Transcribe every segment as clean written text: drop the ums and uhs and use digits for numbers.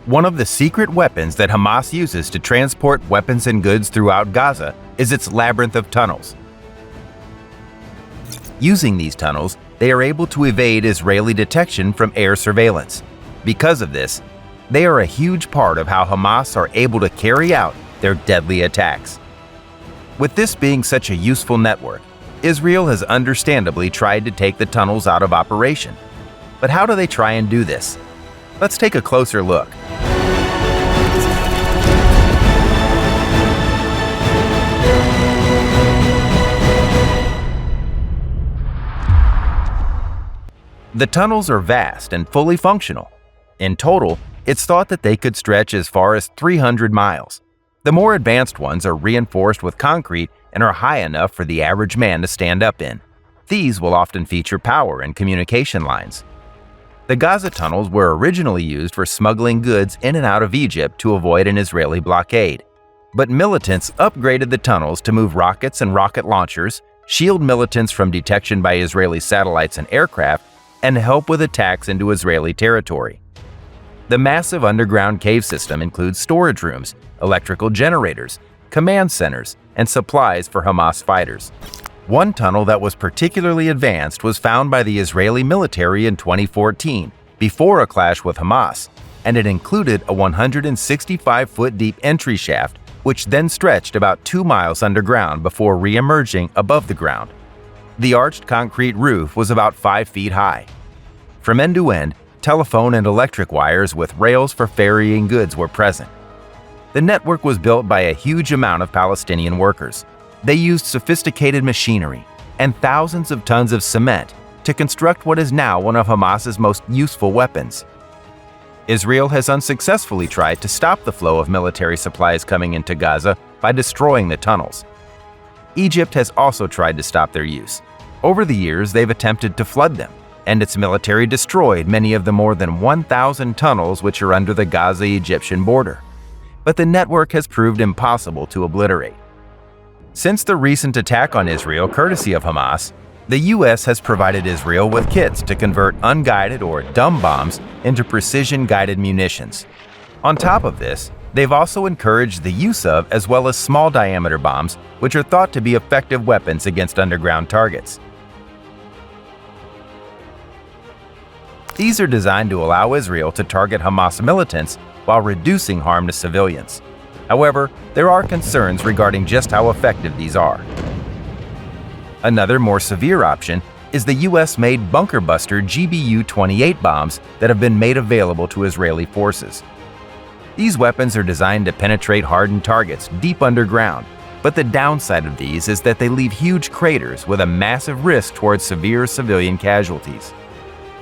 One of the secret weapons that Hamas uses to transport weapons and goods throughout Gaza is its labyrinth of tunnels. Using these tunnels, they are able to evade Israeli detection from air surveillance. Because of this, they are a huge part of how Hamas are able to carry out their deadly attacks. With this being such a useful network, Israel has understandably tried to take the tunnels out of operation. But how do they try and do this? Let's take a closer look. The tunnels are vast and fully functional. In total, it's thought that they could stretch as far as 300 miles. The more advanced ones are reinforced with concrete and are high enough for the average man to stand up in. These will often feature power and communication lines. The Gaza tunnels were originally used for smuggling goods in and out of Egypt to avoid an Israeli blockade. But militants upgraded the tunnels to move rockets and rocket launchers, shield militants from detection by Israeli satellites and aircraft, and help with attacks into Israeli territory. The massive underground cave system includes storage rooms, electrical generators, command centers, and supplies for Hamas fighters. One tunnel that was particularly advanced was found by the Israeli military in 2014, before a clash with Hamas, and it included a 165-foot deep entry shaft, which then stretched about 2 miles underground before re-emerging above the ground. The arched concrete roof was about 5 feet high. From end to end, telephone and electric wires with rails for ferrying goods were present. The network was built by a huge amount of Palestinian workers. They used sophisticated machinery and thousands of tons of cement to construct what is now one of Hamas's most useful weapons. Israel has unsuccessfully tried to stop the flow of military supplies coming into Gaza by destroying the tunnels. Egypt has also tried to stop their use. Over the years, they've attempted to flood them, and its military destroyed many of the more than 1,000 tunnels which are under the Gaza-Egyptian border. But the network has proved impossible to obliterate. Since the recent attack on Israel courtesy of Hamas, the U.S. has provided Israel with kits to convert unguided or dumb bombs into precision-guided munitions. On top of this, they've also encouraged the use of as well as small-diameter bombs, which are thought to be effective weapons against underground targets. These are designed to allow Israel to target Hamas militants while reducing harm to civilians. However, there are concerns regarding just how effective these are. Another more severe option is the US-made Bunker Buster GBU-28 bombs that have been made available to Israeli forces. These weapons are designed to penetrate hardened targets deep underground, but the downside of these is that they leave huge craters with a massive risk towards severe civilian casualties.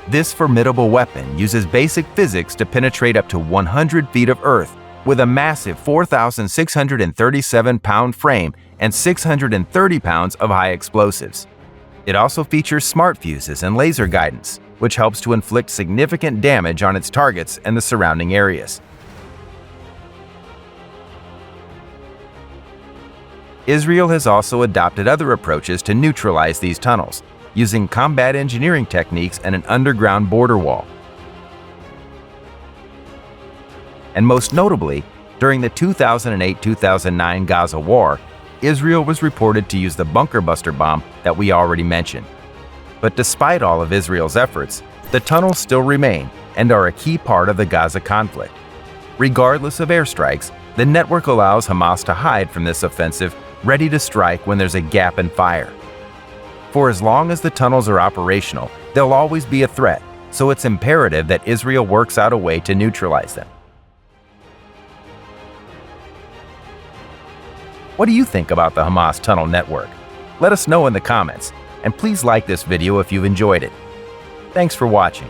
This formidable weapon uses basic physics to penetrate up to 100 feet of earth with a massive 4,637-pound frame and 630 pounds of high explosives. It also features smart fuses and laser guidance, which helps to inflict significant damage on its targets and the surrounding areas. Israel has also adopted other approaches to neutralize these tunnels, using combat engineering techniques and an underground border wall. And most notably, during the 2008-2009 Gaza War, Israel was reported to use the Bunker Buster bomb that we already mentioned. But despite all of Israel's efforts, the tunnels still remain and are a key part of the Gaza conflict. Regardless of airstrikes, the network allows Hamas to hide from this offensive, ready to strike when there's a gap in fire. For as long as the tunnels are operational, they'll always be a threat, so it's imperative that Israel works out a way to neutralize them. What do you think about the Hamas tunnel network? Let us know in the comments, and please like this video if you've enjoyed it. Thanks for watching.